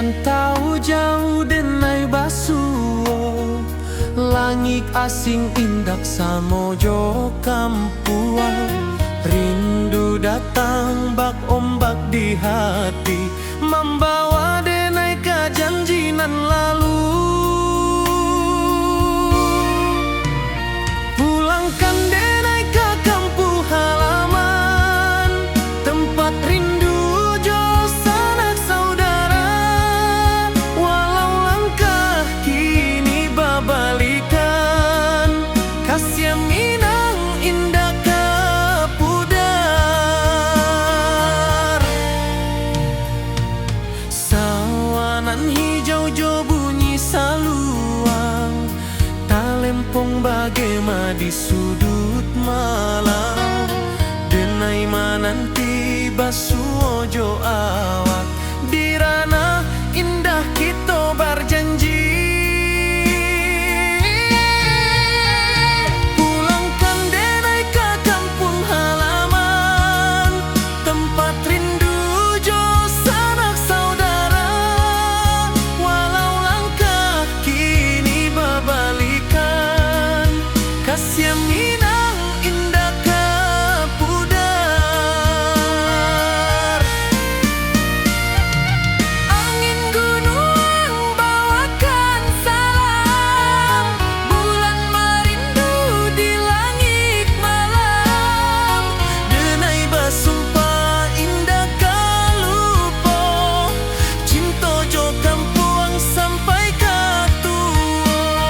Rantau jauh denai basuo, langit asing indak samojo kampuan. Rindu datang bak ombak di hati, membawa denai ke janjinan lalu. Pulangkan denai ke kampung halaman, tempat rindu jo sanak saudara. Walau langkah kini babalikan, kasih minang indah ke pudar. Sawanan hijau jo bunyi saluang, talempong bagema di sudut malam. Denai mananti basuo jo awak, di ranah indah kita berjanji. Pulangkan denai ke kampung halaman, tempat rindu jo sanak saudara. Walau langkah kini babalikan, kasih minang indah ke pudar. Angin gunung bawakan salam, bulan merindu di langit malam. Denai basumpah indah kalupo, cinta jo kampuang sampai ke tua.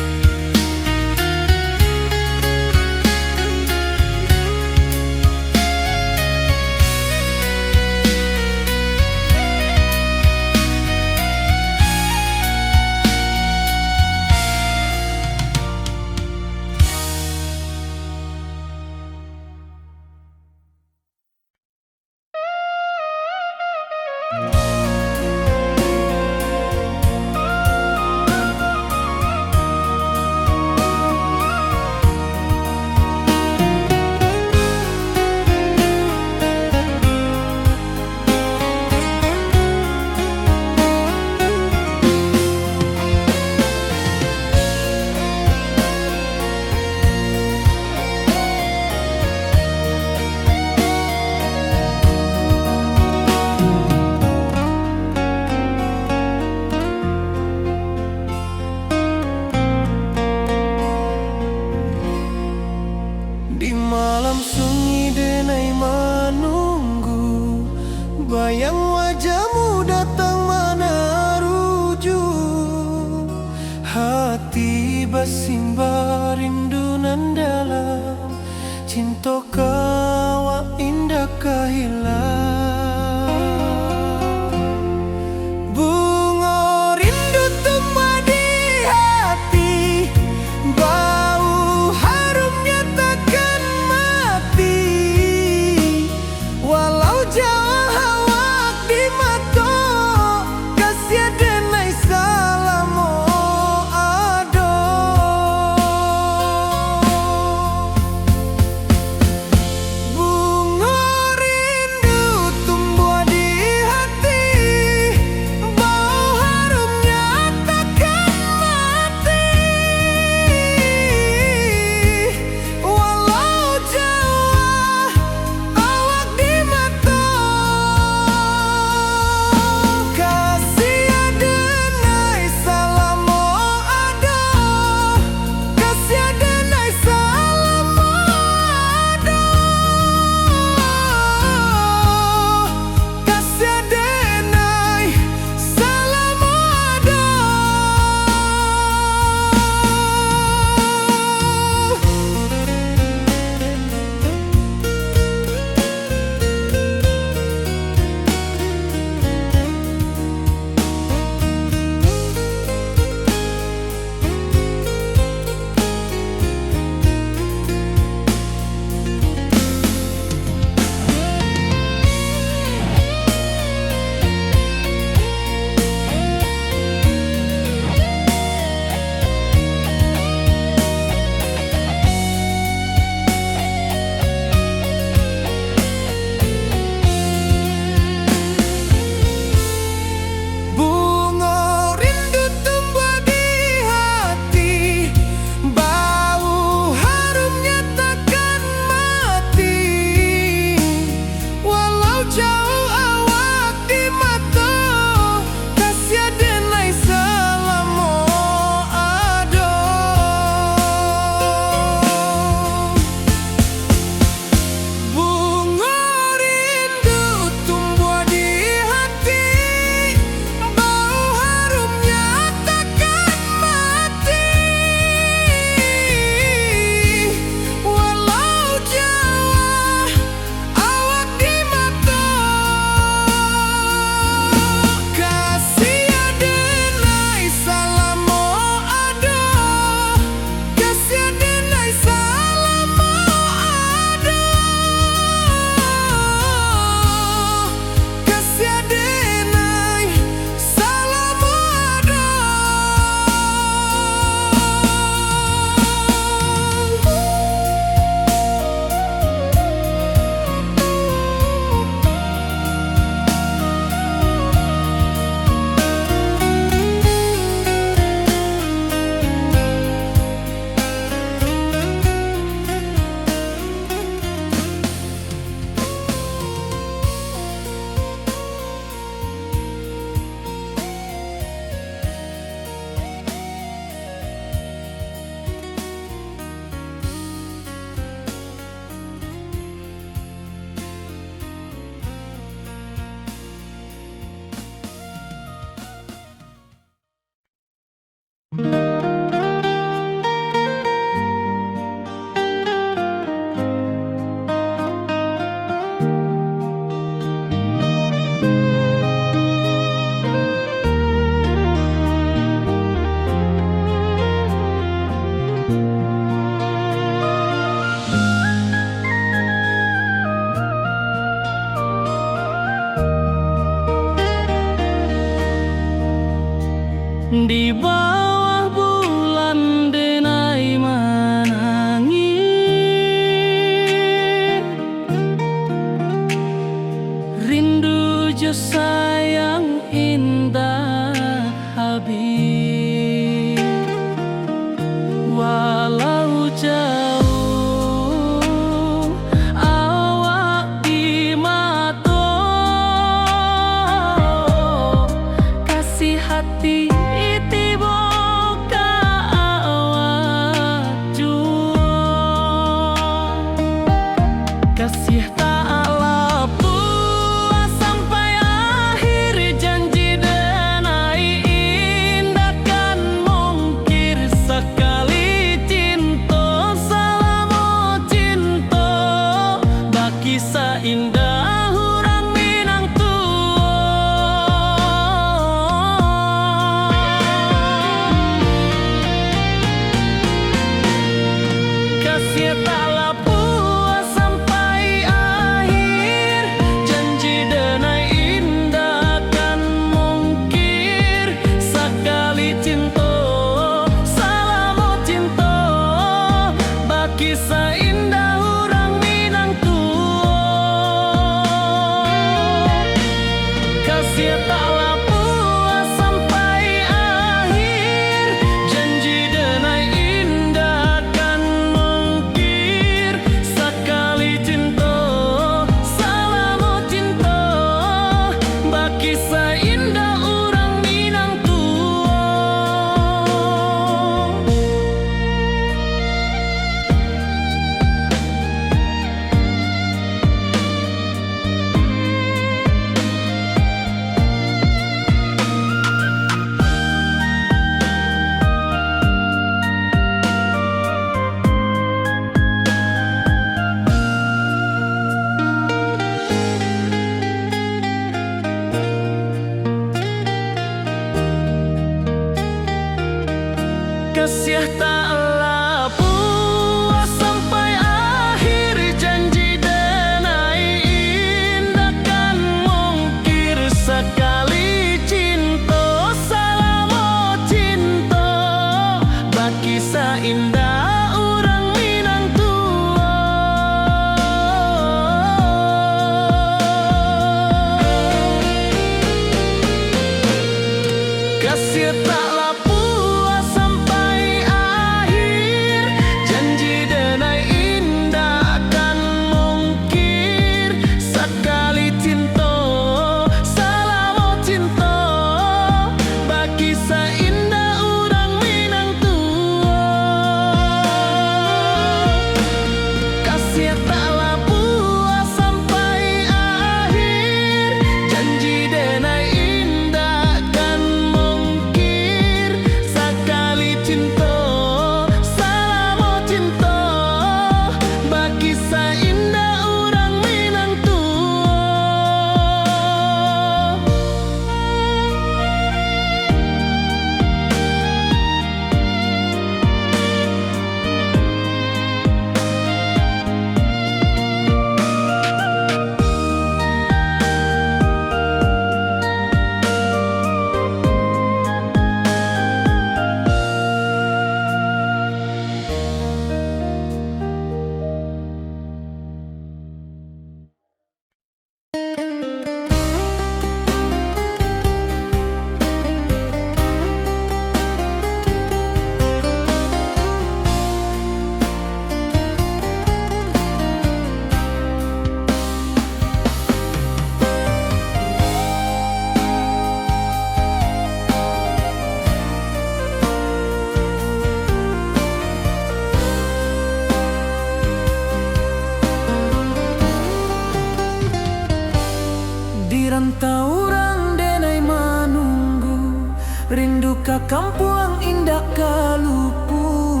ka kampung indah kalupu,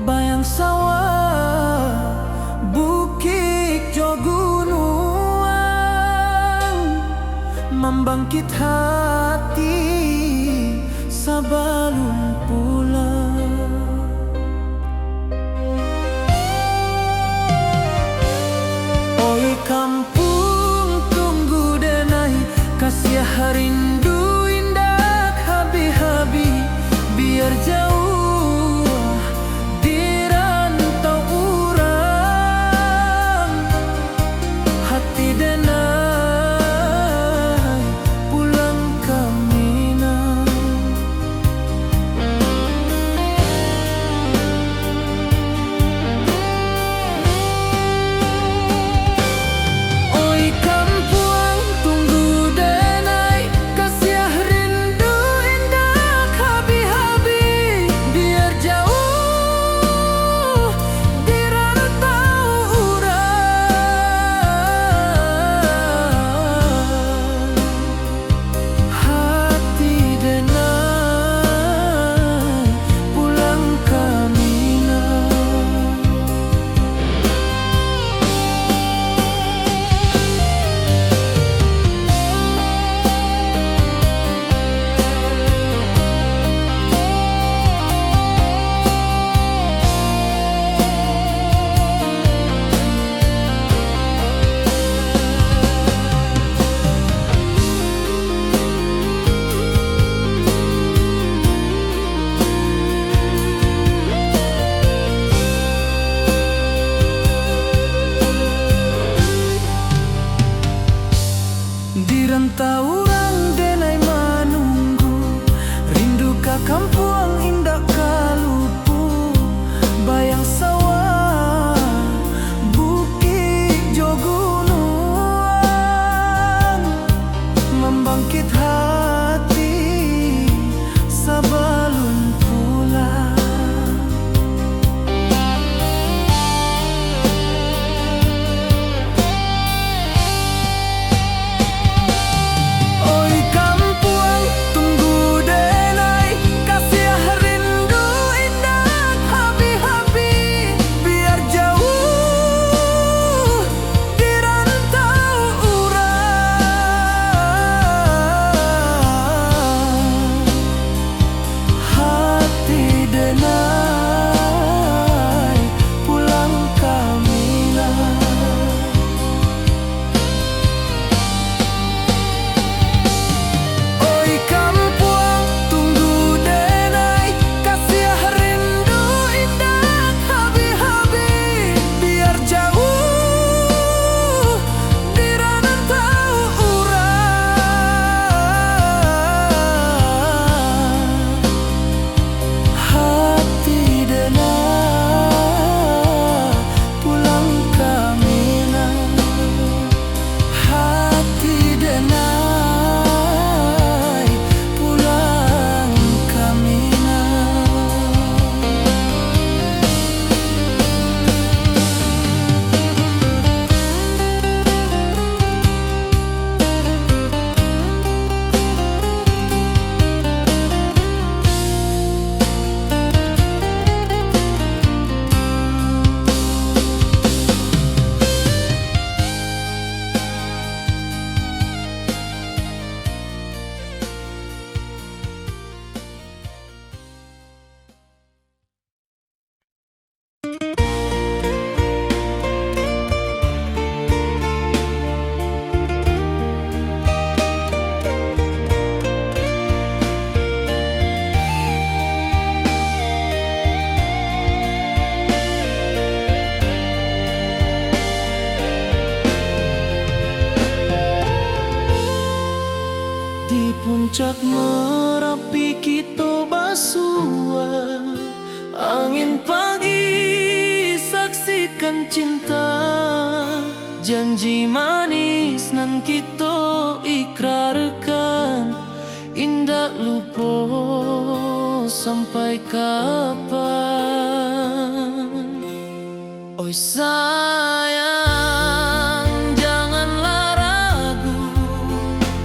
bayang sawah, bukit jo gunung, membangkit hati sebelum pulang. Oi kampung tunggu denai, kasih rindu indah habi-habi, biar jauh di rantau urang, hati denai pulang ke Minang. Oi kampung tunggu denai, kasih rindu indah habi-habi, biar jauh di rantau urang, hati denai pulang ke Minang. Di rantau urang denai menunggu, rindu ka kampung indah kalupu, bayang sawah, bukit jo gunung, membangkit hati sebelum pulang. Oi kampung tunggu denai, kasih rindu indah habi-habi, biar jauh di rantau urang, hati denai pulang ke Minang. Oi kampung tunggu denai, kasih rindu indah habi-habi, biar jauh di rantau urang, hati denai pulang ke Minang, hati denai pulang ke Minang. Di puncak Merapi kita basua, angin pagi saksikan cinta, janji manis nan kita ikrarkan, indah lupa sampai kapan. Oi sayang janganlah ragu,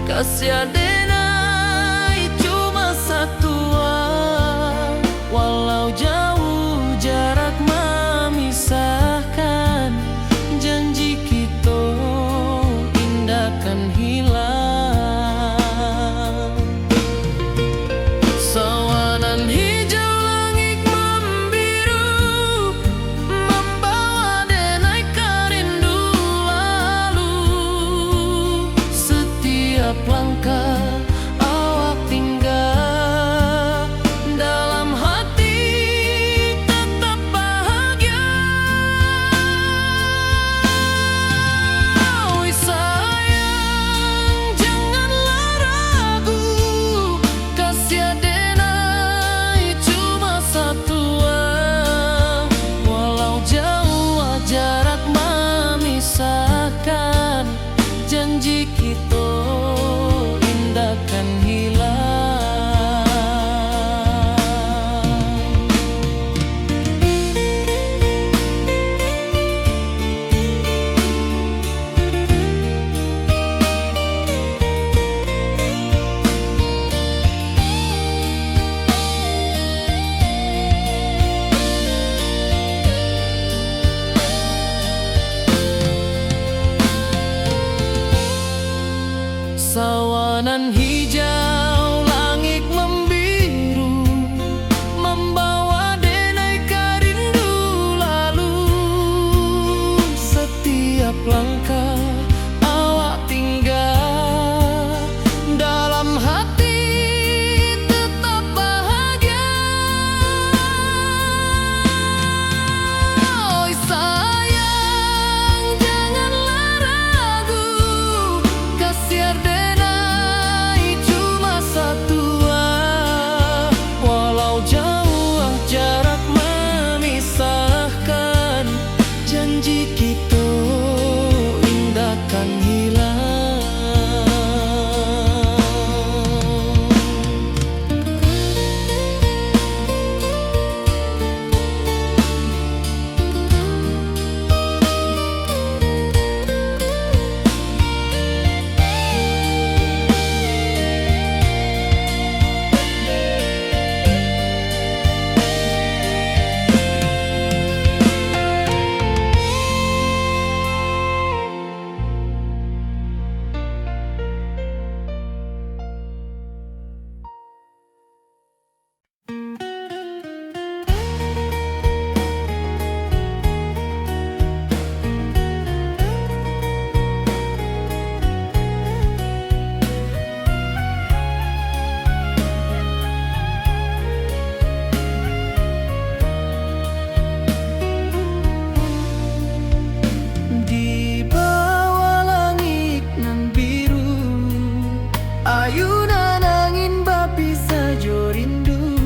kasih denai cuma satu Jalanan hijau, langit membiru, membawa denai rindu lalu. Setiap langkah awak tinggal, dalam hati tetap bahagia. Oi sayang, janganlah ragu, kasiar denai cuma satu. Walau jauh jarak memisahkan, janji kita indahkan hilang. Di bawah langit nan biru, ayunan angin bapi sajo rindu.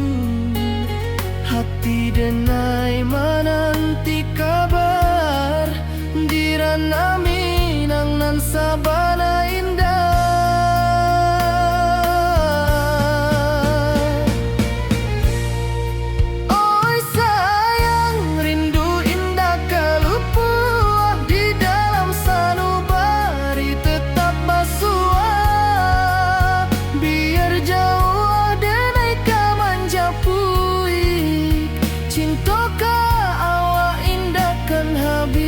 Hati denai menanti kabar, di ranah Minang nan sabana indah. Oi sayang, rindu indah kalupua, di dalam sanubari tetap basua. Biar jauh denai ka manjapui, cinta ka awak indahkan habis.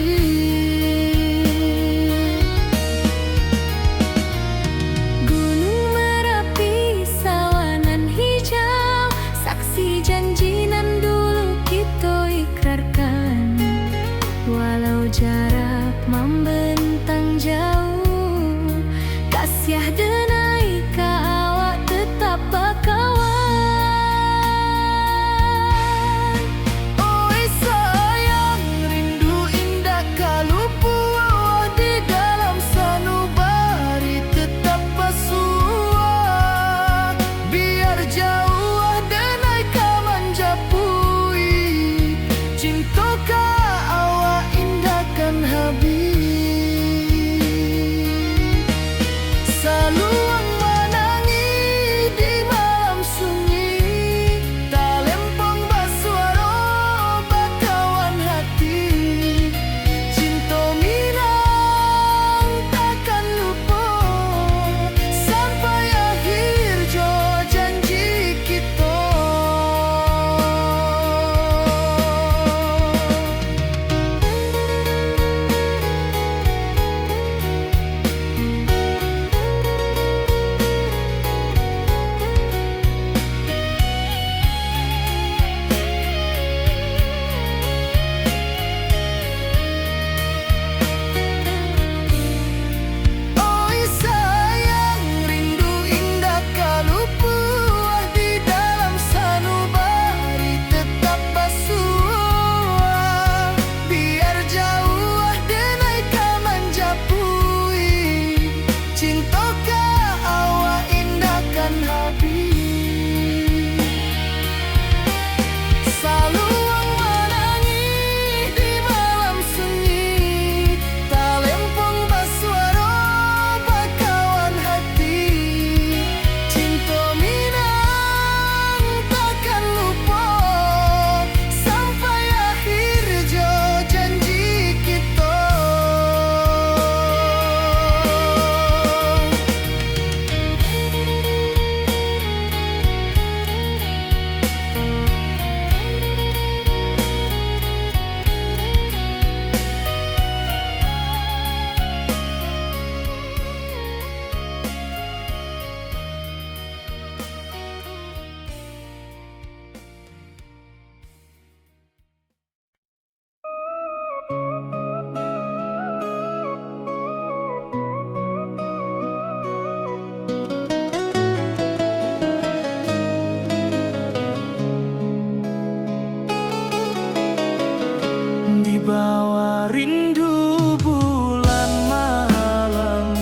Wibawa rindu bulan malam,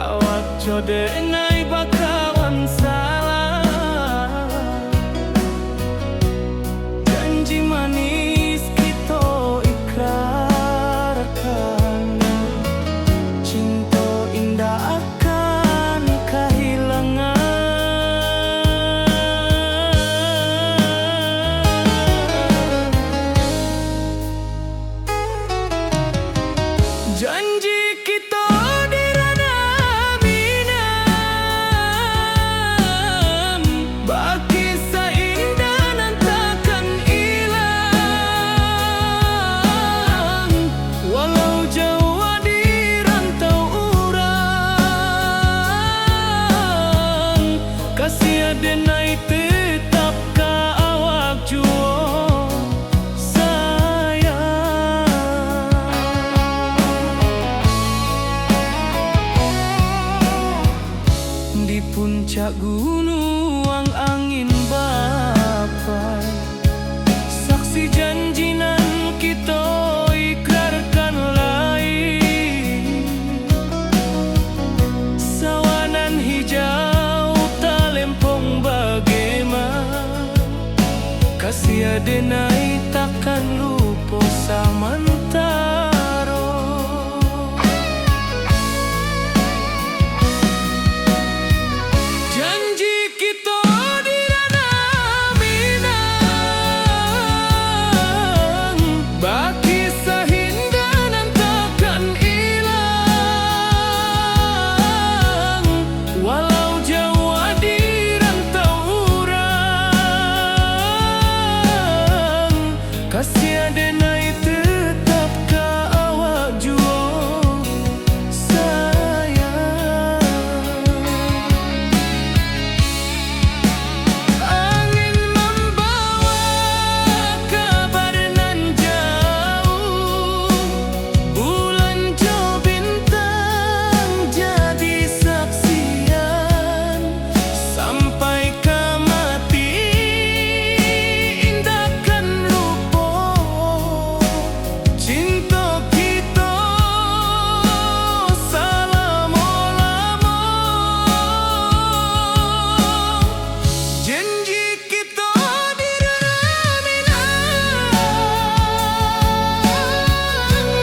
awak jodenai bakawan salah. Janji manis kita ikrarkan, cinta indah akan kehilangan. Janji kita di ranah minam, bagi seindah nan takkan hilang. Walau jauh di rantau urang, kasih adenai tetap ka awak juo sayang. Di puncak gunung angin bapai, saksi janji nan kita ikrarkan lain. Sawanan hijau talempong bagaimana, kasih adenai takkan lupa samantara. Janji kita di ranah minang, bagi sahinda nan takkan hilang. Walau jauh di rantau urang, kasih adenai tetap ka awak juo sayang. Angin membawa kabar nan jauh, bulan jo bintang jadi saksian. Sampai ke mati indahkan lupa, cinta kita selama-lama. Janji kita di ranah minang,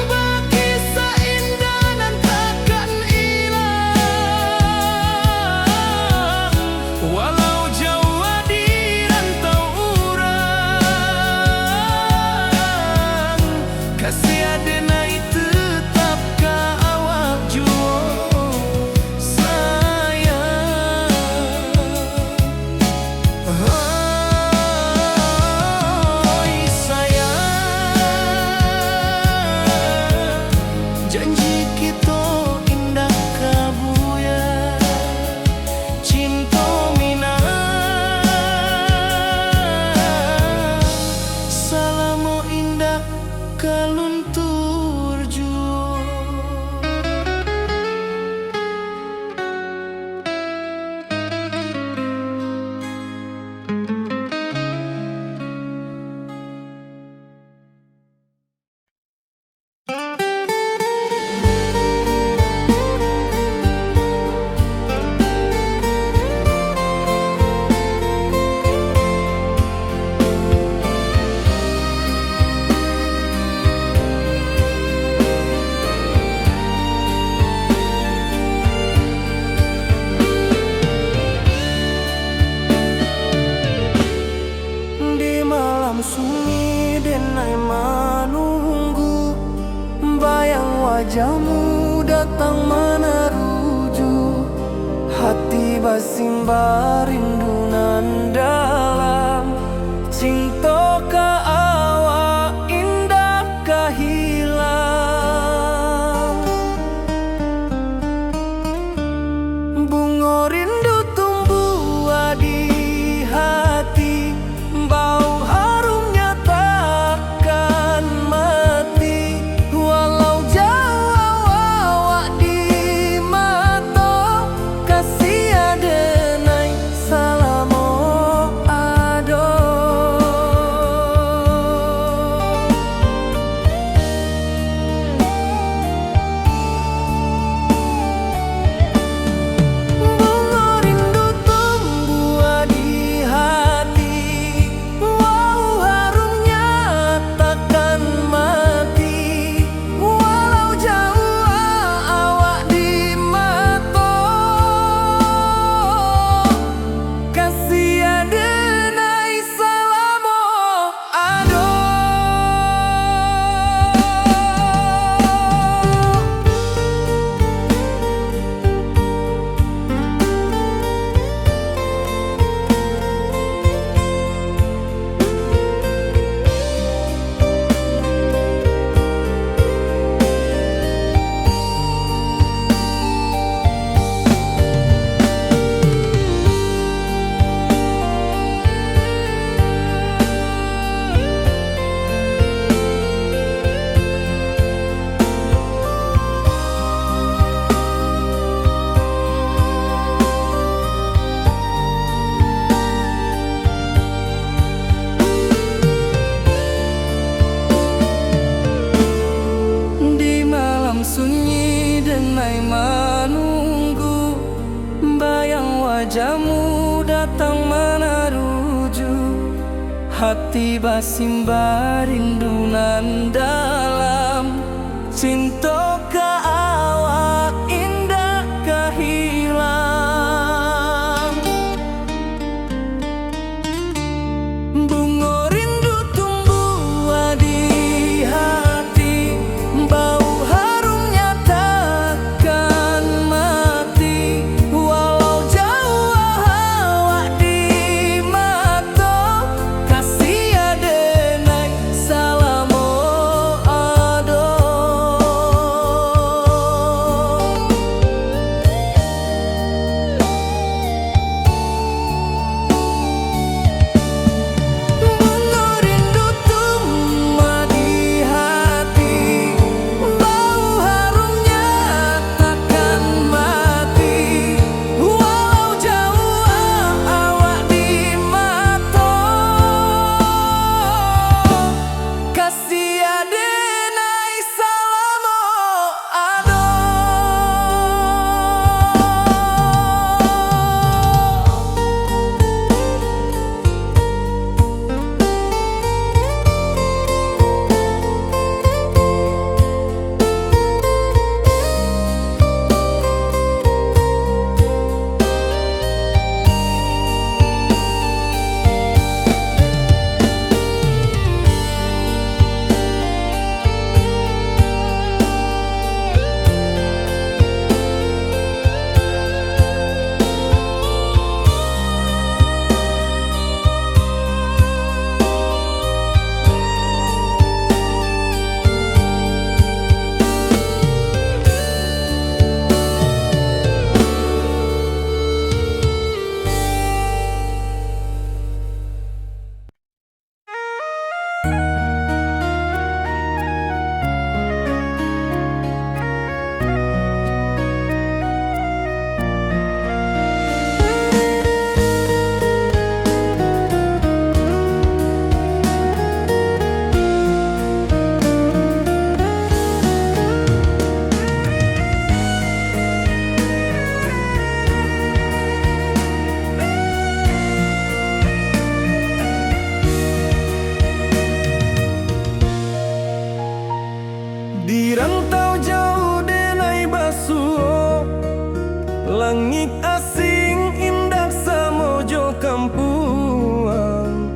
bagi seindah nan takkan hilang. Walau jauh di rantau urang, kasih adenai tetap ka awak juo sayang. Oi sayang, janji kita indah kabuya, cinta minang, salamo indah kaluntur juo. Di malam sunyi denai menunggu, bayang wajahmu datang meneruju. Hati basimba rindu nan dalam, cinta ka awak indah ka hilang. Bunga rindu tumbuh di hati, bau harumnya takkan mati. Walau jauh awak di mata, kasih adenai salamo hati basimba rindunan dalam cinta ka awak indah kahilang. Bunga rindu tumbuh di hati, bau harumnya takkan mati. Walau jauh awak di mata, kasih adenai salamo ado. Bunga rindu tumbuh di hati, bau harumnya takkan mati. Walau jauh awak di mata, kasih adenai salamo ado. Di rantau jauh denai basuh, langit asing indah samojo kampuan.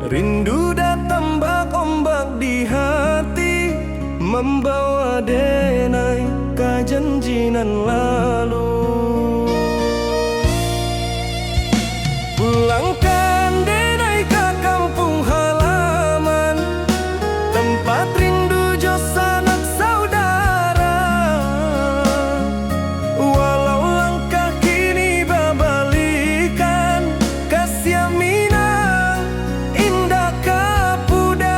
Rindu datang bak ombak di hati, membawa denai ka janjinan lalu. Pulangkan denai ka kampung halaman, tempat rindu jo sanak saudara. Walau langkah kini babalikan, kasih minang indah kapudar.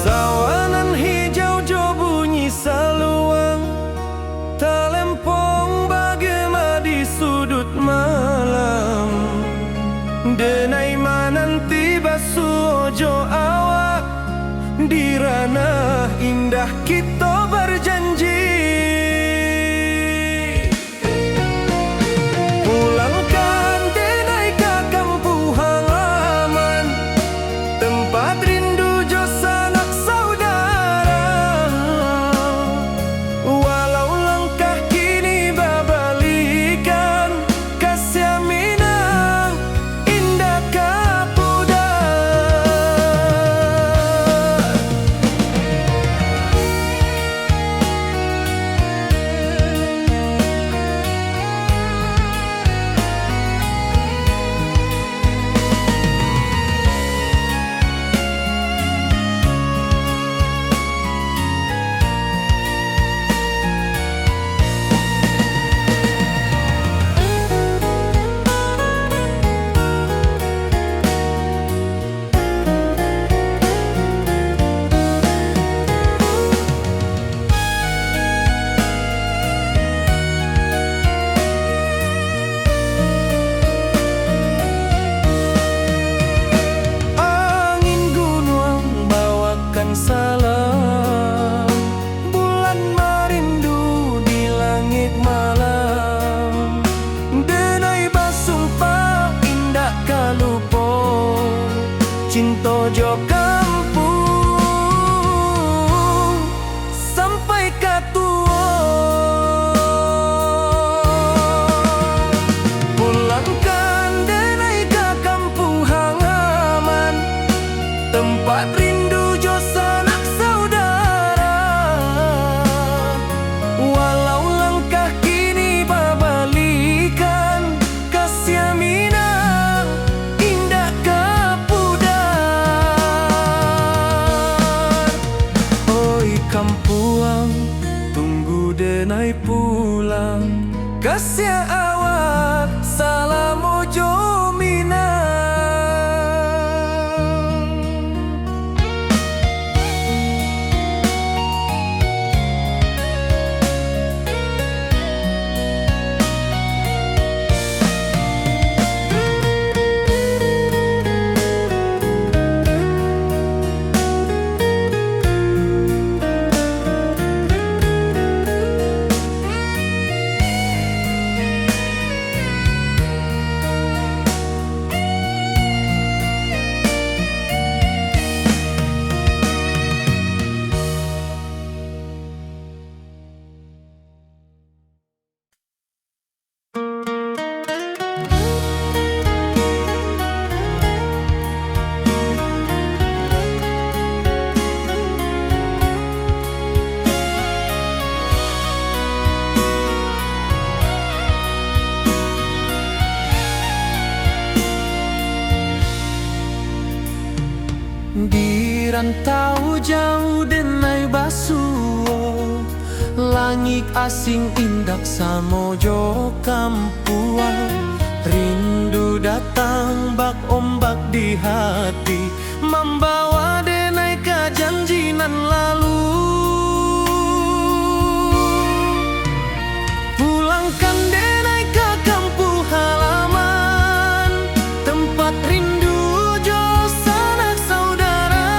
Sawanan hijau jo bunyi saluang, talempong bagema di sudut malam. Denai mananti basuh jo awak, di ranah indah kita berjanji. Pulangkan denai ka kampung halaman, tempat rindu jo sanak saudara. Walau langkah kini babalikan, kasih minang indah kapudar. cinta jo kampung sampai ka tua. Pulangkan denai ka kampung halaman, tempat rindu jo sanak saudara. Walau langkah kini babalikan, kasih Minang indah ke pudar. Oi kampuang, tunggu denai pulang, kasih awak salam ojo Minang. Di rantau jauh denai basuo, langit asing indak samojo kampuang. Rindu datang bak ombak di hati, membawa denai ke janji nan lalu. Pulangkan denai ke kampung halaman, tempat rindu jo sanak saudara.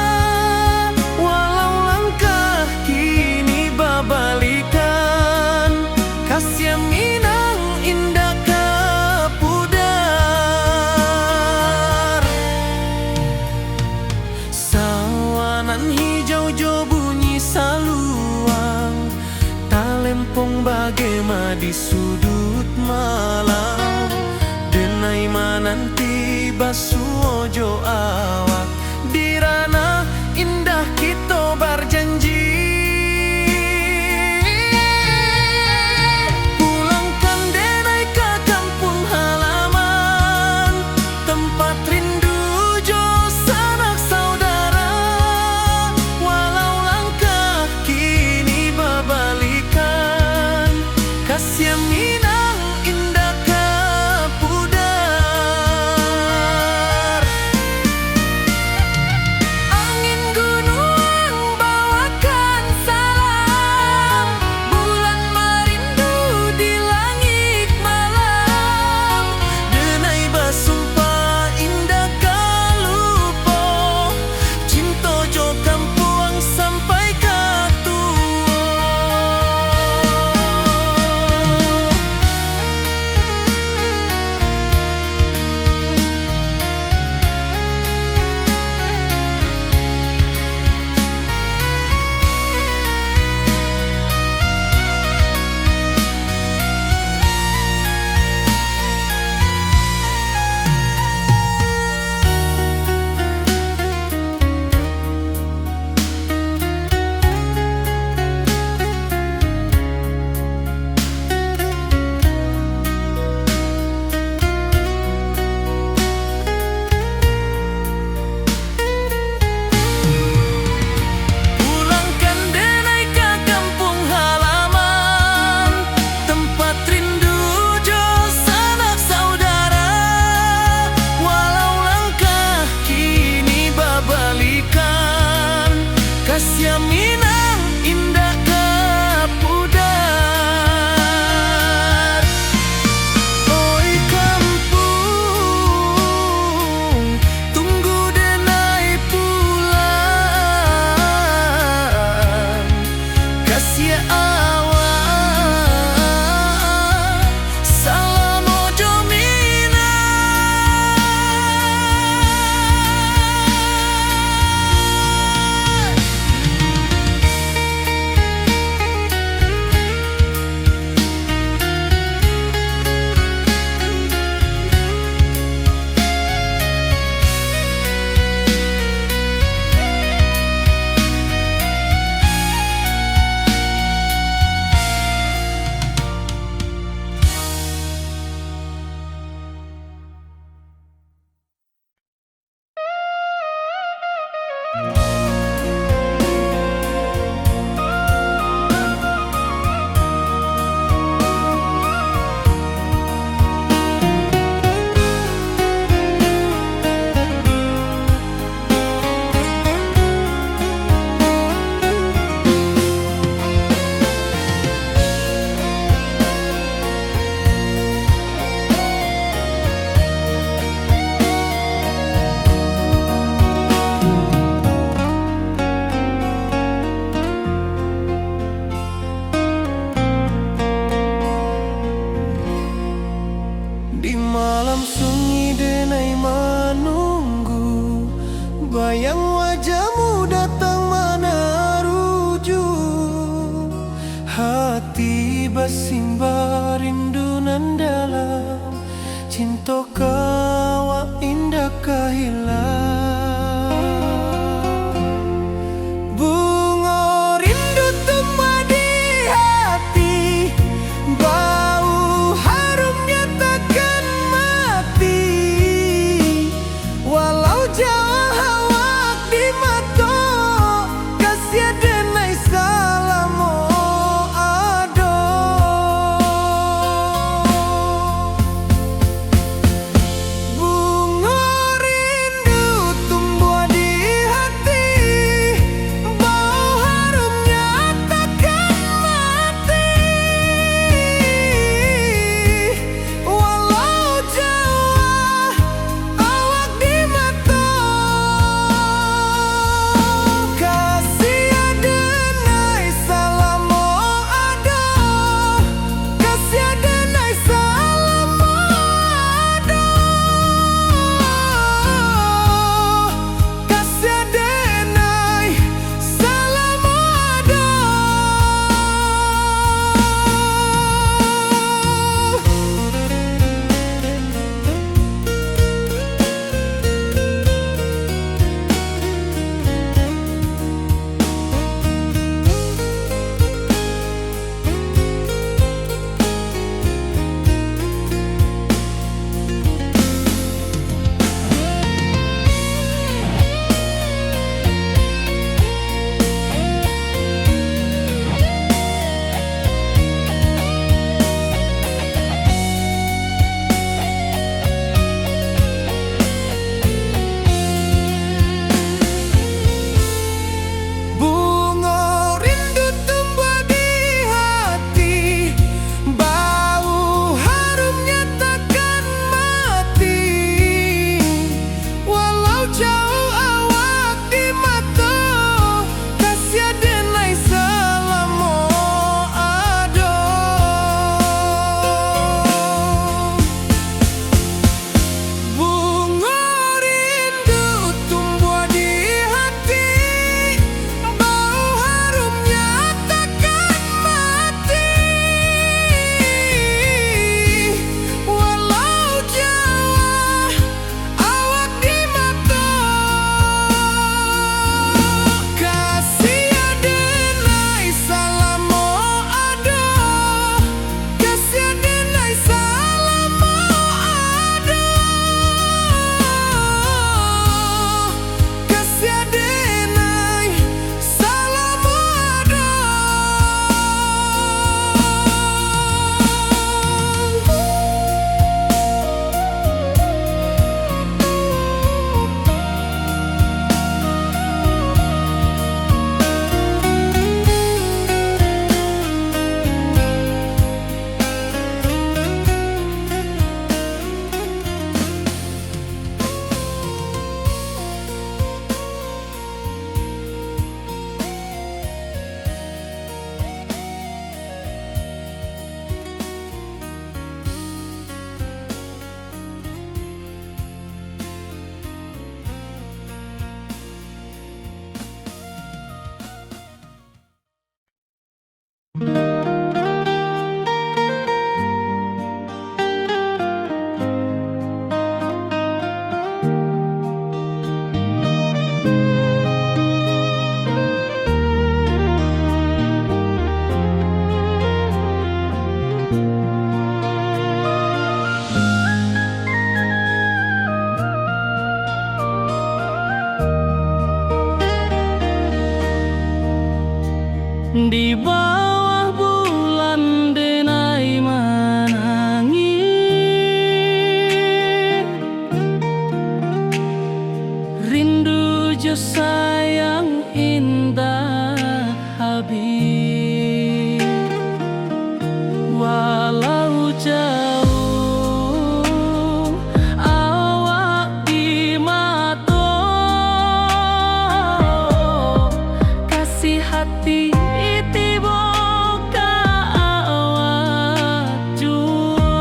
Walau langkah kini babalikan, kasih Minang indah ke pudar. Sawanan hijau jo bunyi saluang, talempong bagema di sudut malam. Denai mananti basuo jo awak, di ranah indah kita berjanji. Pulangkan denai ke kampung halaman, tempat rindu jo sanak saudara. Walau langkah kini babalikan, kasih Minang indah ke pudar. Di malam sunyi denai menunggu, bayang wajahmu datang mana ruju. Hati bersimba rindu nan dalam, cinta kawa indah kehilang. Bunga rindu tumbuh di hati, bau harumnya takkan mati. Walau jauh awak di mata, kasih denai salamo ado. Bunga rindu tumbuh di hati, bau harumnya takkan mati. Walau jauh awak di mata, Di bawah bulan denai menangis, rindu jo sayang indah habis. Walau jauh awak di mata, kasih hati tiba ka awak jua.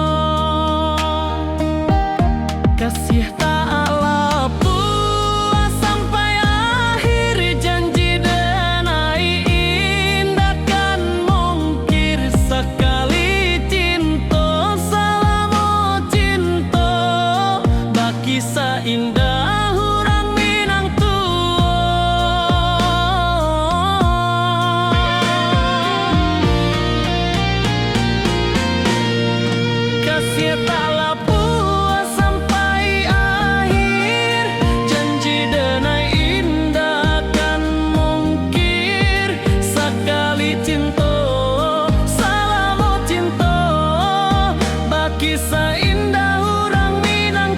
Kasih tak lapuk sampai akhir, janji denai indah kan mungkir. Sekali cinta selama cinta, baki seindah orang Minang kasih tak lapuk sampai akhir, janji denai indah kan mungkir. Sekali cinta selama cinta, baki seindah orang Minang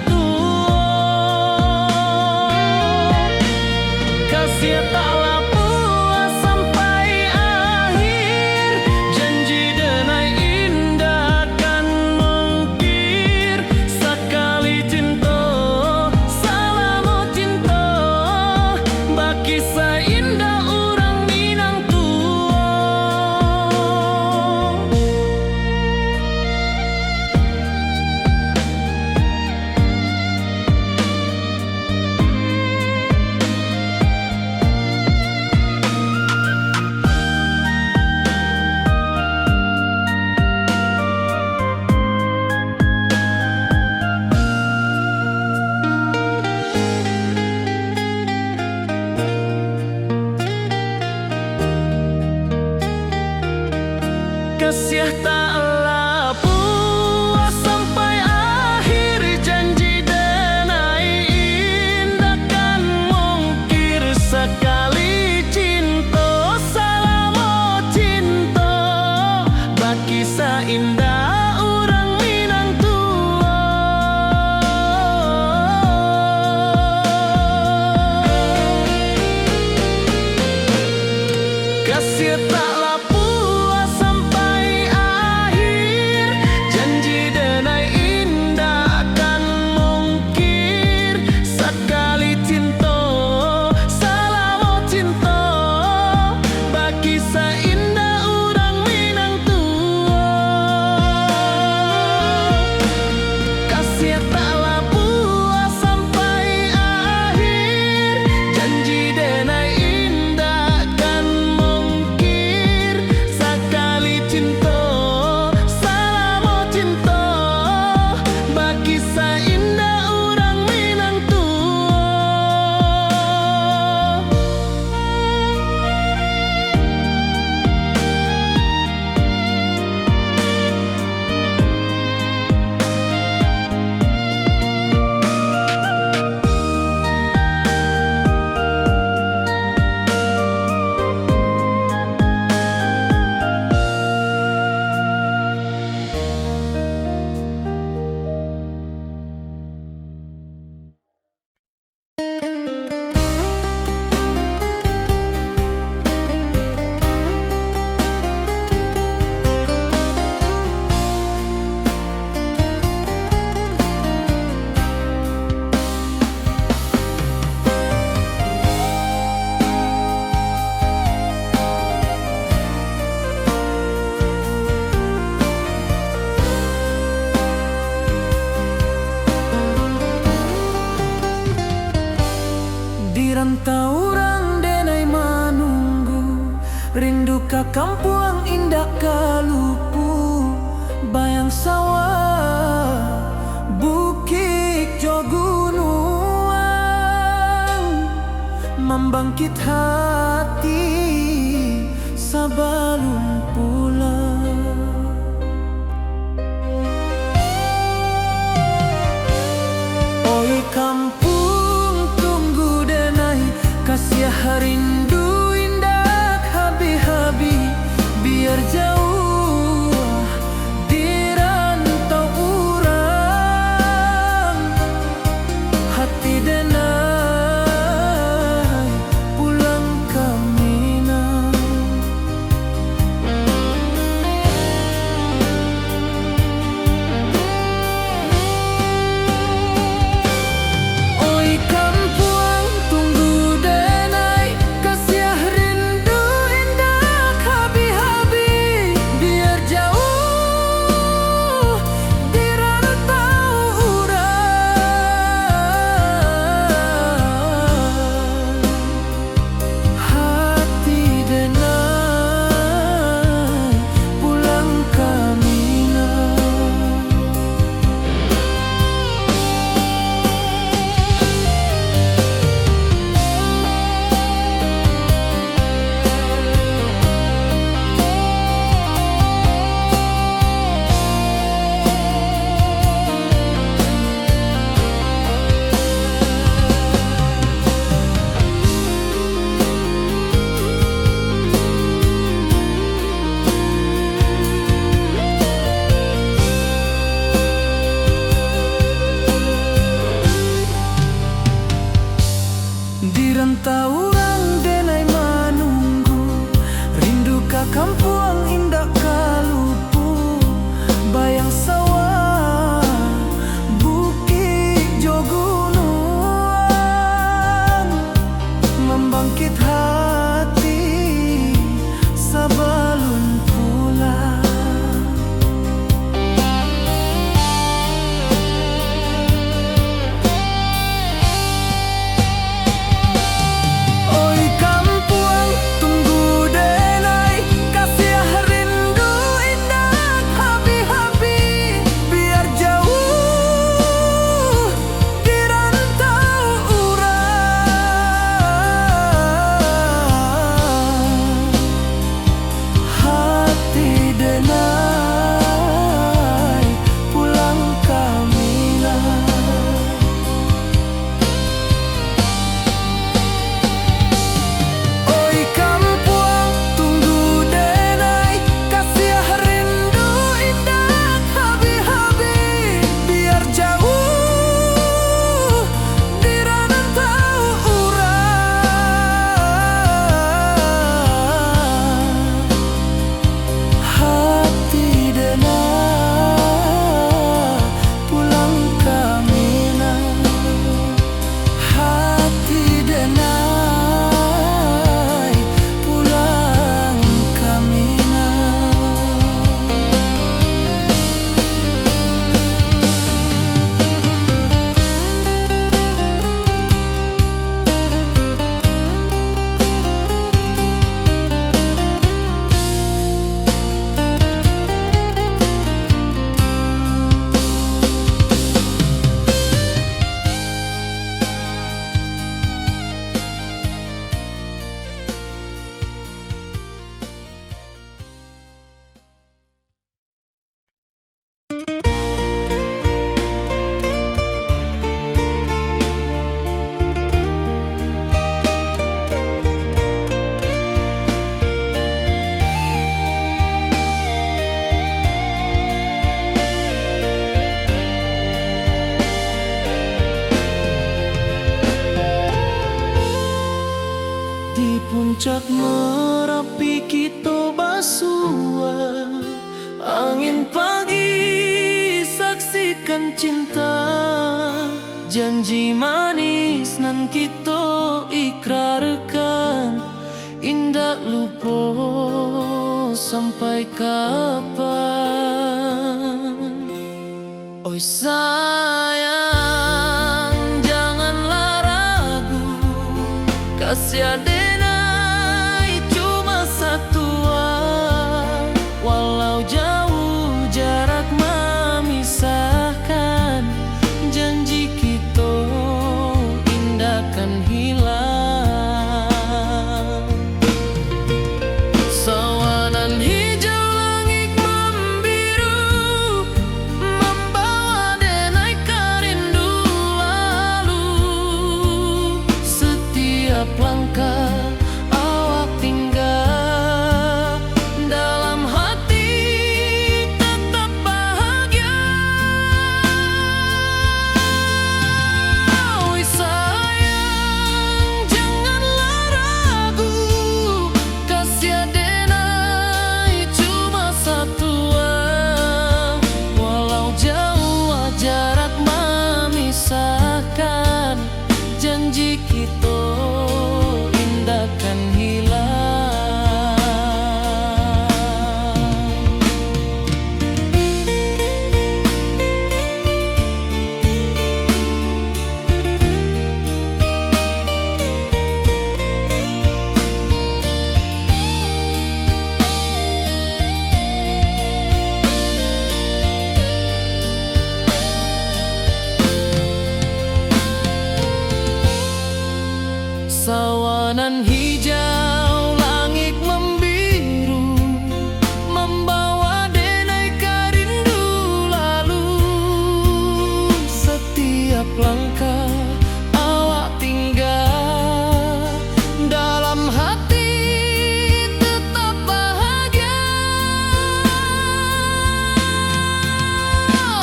kasih tak lapuk sampai akhir, janji denai indah kan mungkir. Sekali cinta selama cinta, baki seindah orang Minang kasih tak lapuk sampai akhir, janji denai indah kan mungkir. Sekali cinta selama cinta, baki seindah orang Minang kasih tak lapuk sampai akhir, janji denai indah kan mungkir. Sekali cinta selama cinta, baki seindah orang Minang kasih tak lapuk sampai akhir, janji denai indah kan mungkir. Sekali cinta selama cinta, baki seindah orang Minang di rantau orang denai menunggu, rindu ka kampung indah kalupu. Bayang sawah bukit jo gunung, membangkit hati sebelum pulang. Oi kampung tunggu denai, kasih rindu indah habi-habi. Di rantau orang denai menunggu, rindu ka kampung indah kalupu, bayang sawah bukit jo gunung, membangkit hati sabalun pulang. Di puncak Merapi kita basua, angin pagi saksikan cinta, janji manis nan kita ikrarkan, indah lupa sampai kapan. Oi sayang, janganlah ragu, kasih adenai cuma satu, walau jauh jarak memisahkan, janji kita indah kan hilang. Sawanan hijau langit membiru, membawa denai karindu lalu, setiap langkah awak tinggal, dalam hati tetap bahagia. Oi sayang, janganlah ragu, kasih adenai cuma satu, walau jauh jarak memisahkan, janji kita indah kan hilang. Sawanan hijau langit membiru, membawa denai karindu lalu, setiap langkah awak tinggal, dalam hati tetap bahagia.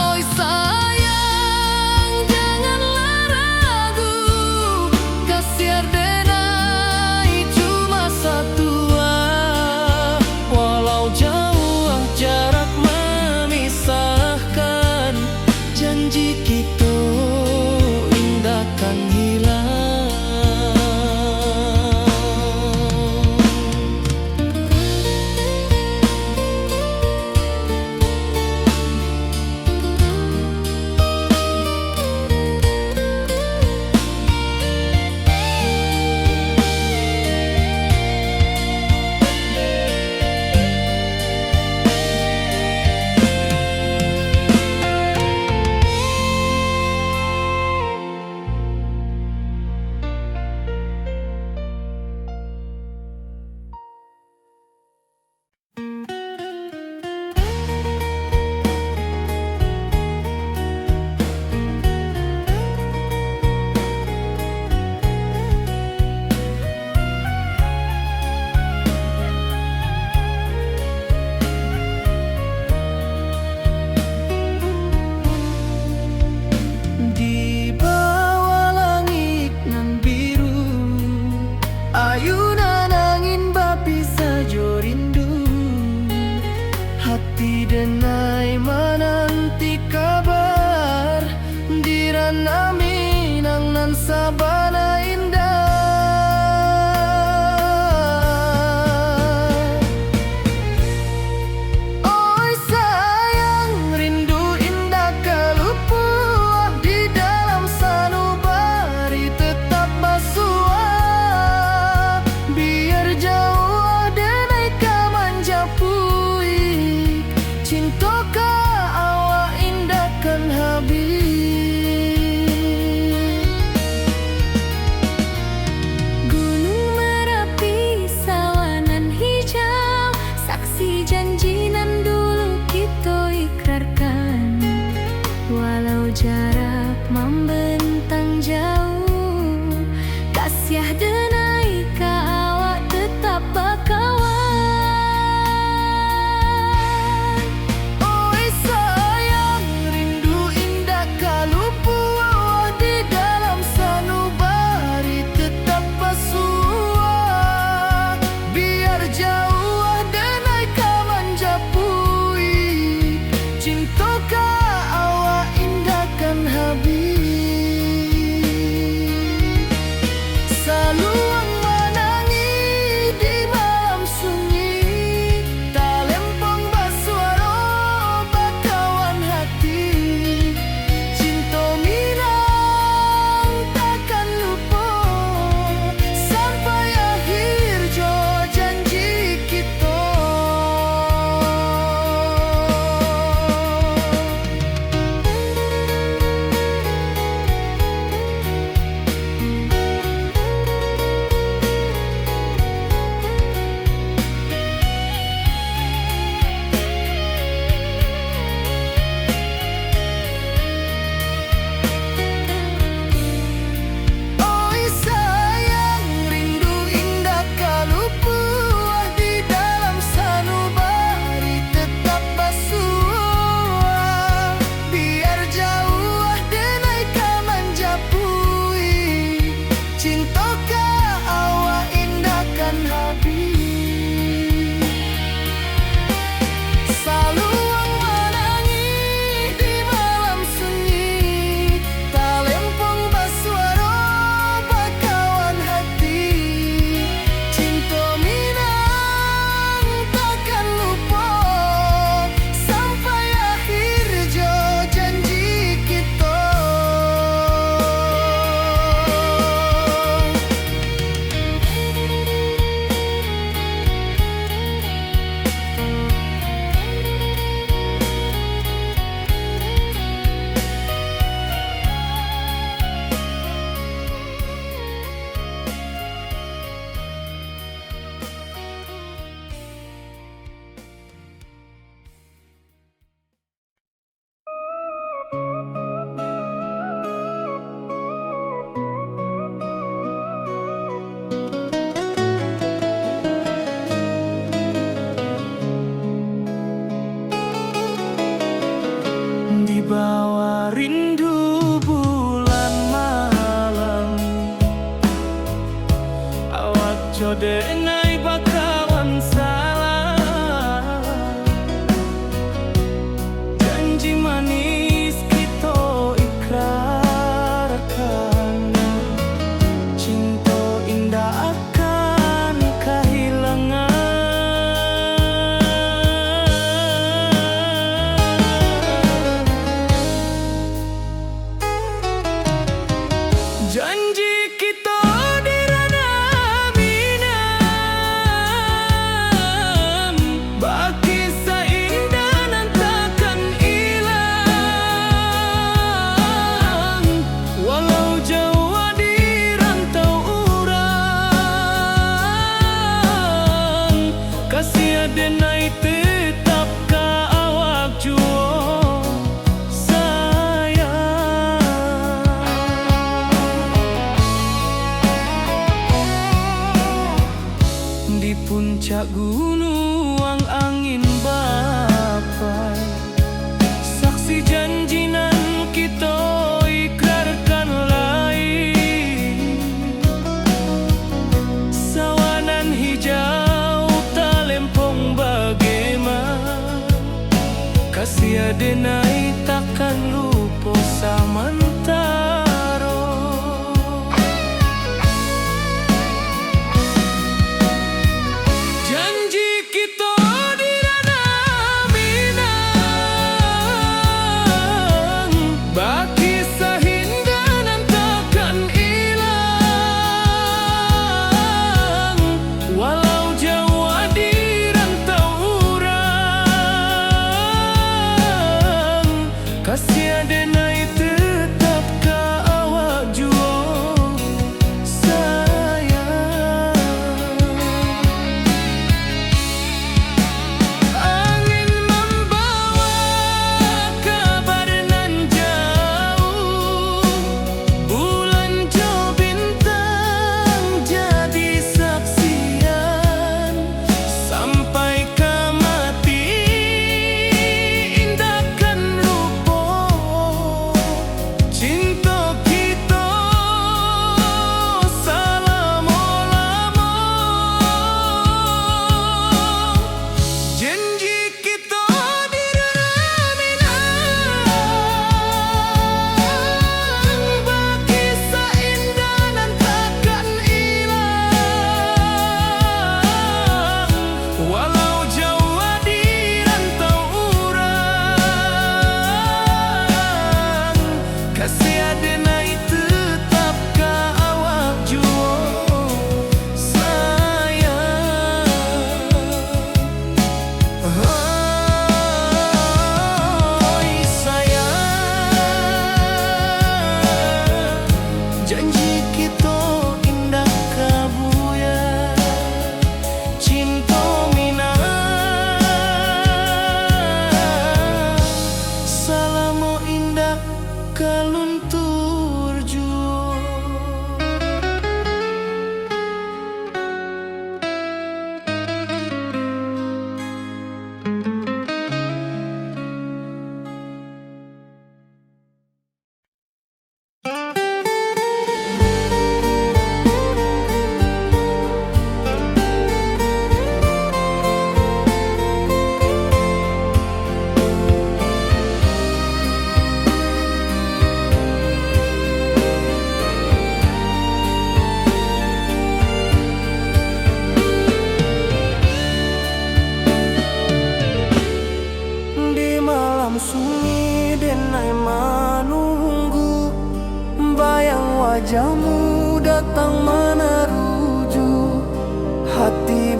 Oi sayang, janganlah ragu, kasih Kasiah denai ka awak tetap bakawan. Oi sayang, rindu indah kalupu awak di dalam sanubari tetap pasua. Biar jauh denai ka manjapui, cinta ka awak indahkan habis. Saluang menangi di malam sunyi, talempong basuara bakawan hati. Cinta minang takkan lupa sampai akhir jo janji kita. Oi sayang, rindu indah kalupu di dalam sanubari tetap basua. Biar jauh denai ka manjapui, cinta ka awak indahkan habis. Saluang menangi di malam sunyi, talempong basuara bakawan hati. Cinta minang takkan lupa sampai akhir jo janji kita. Di bawah rindu bulan malam, awak jodenai bakawan salah. Janji manis kita ikrarkan, cinta indah akan kehilangan. Janji kita di ranah minang, baki seindah nan takkan hilang. Walau jauh di rantau urang, kasih denai tetap ka awak jua. Di puncak gunung angin bapai, saksi janji nan kita ikrarkan lain. Sawanan hijau talempong bagaimana, kasih denai takkan lupa samantara. Janji kita di ranah minang, baki sahinda nan takkan hilang. Walau jauh di rantau urang,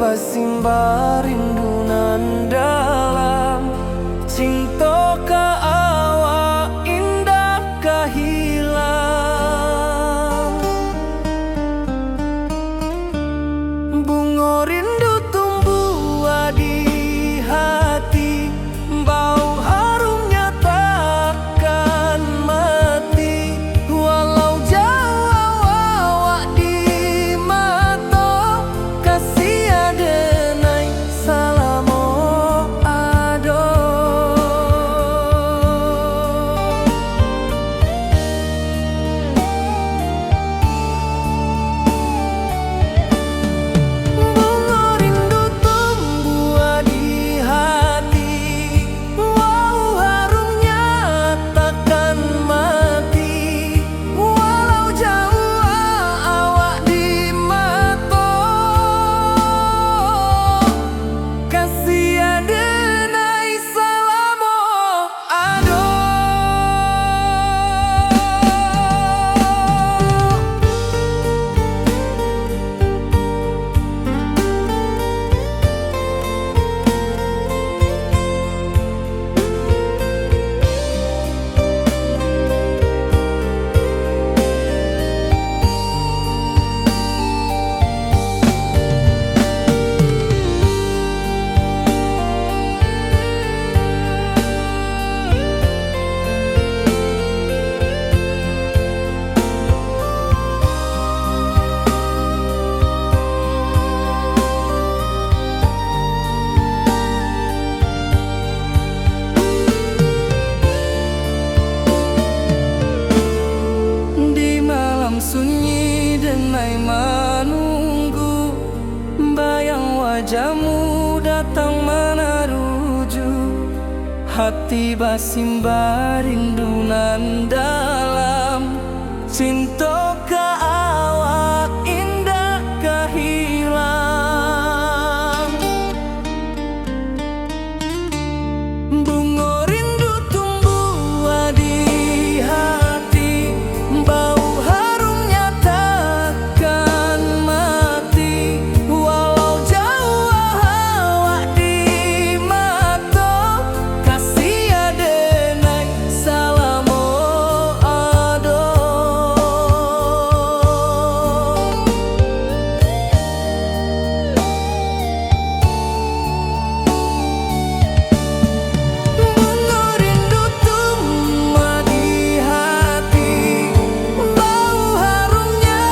basimba rindu nan dalam, cinta ka awak indah ka hilang. Bunga rindu tumbuh di hati, bau harumnya takkan mati. Walau jauh awak di mata, kasih adenai salamo ado. Bunga rindu tumbuh di hati, bau harumnya takkan mati. Walau jauh awak di mata, kasih adenai salamo ado. Di malam sunyi denai menunggu, bayang wajahmu datang meneruju. Hati basimba rindu nan dalam, cinta ka awak indah ka hilang. Bunga rindu tumbuh di hati, bau harumnya takkan mati. Walau jauh awak di mata, kasih adenai salamo ado. Bunga rindu tumbuh di hati, bau harumnya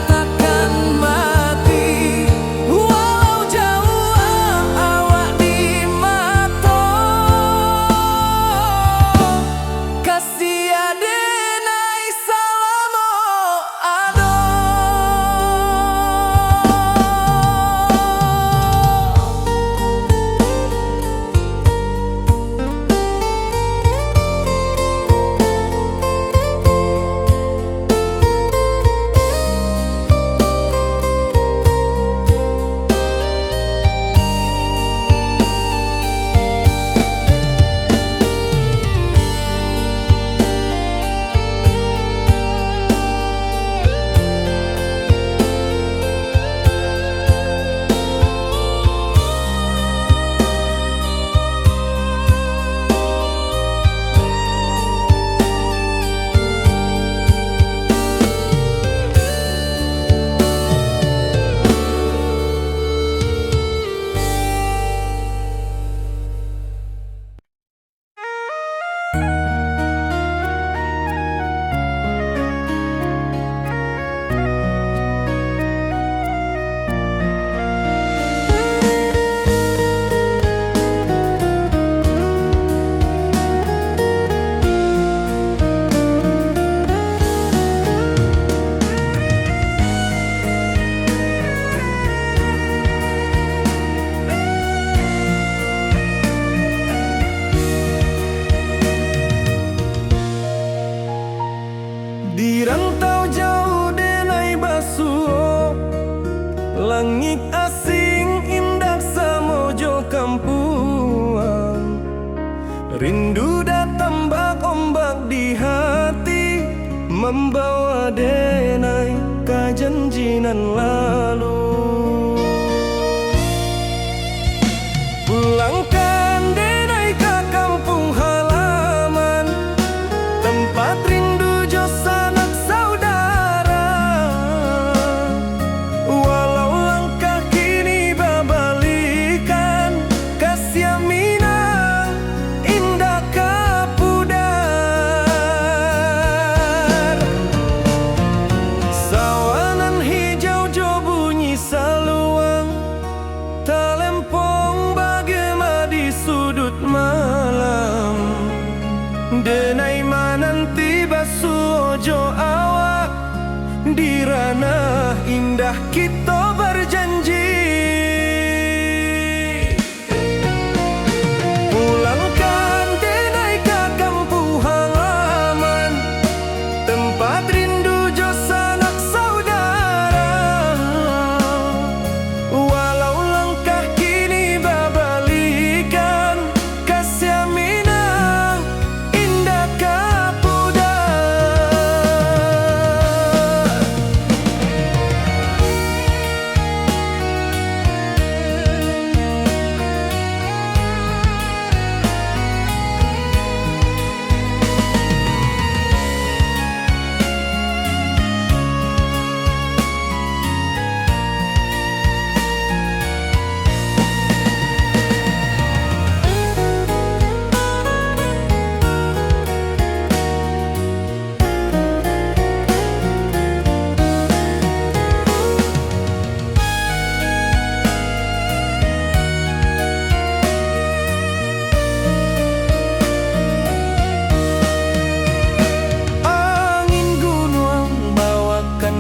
takkan mati. Walau jauh awak di mata, kasih adenai salamo ado. Di rantau jauh denai basuh, langit asing indah samojo kampuang. Rindu datang bak ombak di hati, membawa denai ka janjinan lalu. kita berjanji pulangkan denai ke kampung halaman, tempat rindu jo sanak saudara. Walau langkah kini babalikan, kasih minang indah kapudar.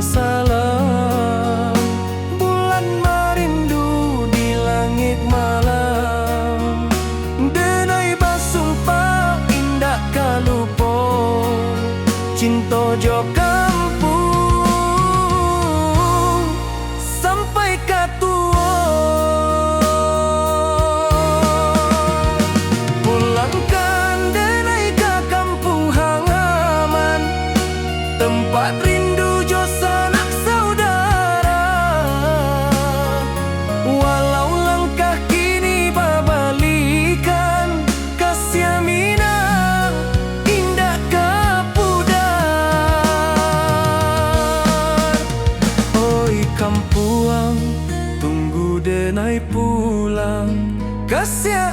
Salam bulan merindu di langit malam, denai basumpah indah kalupo cinta jo kampung sampai katua. Pulangkan denai ke kampung halaman, tempat rindu jo sanak saudara. Walau langkah kini babalikan, kasih minang indah kapudar. Oi kampuang, tunggu denai pulang, kasih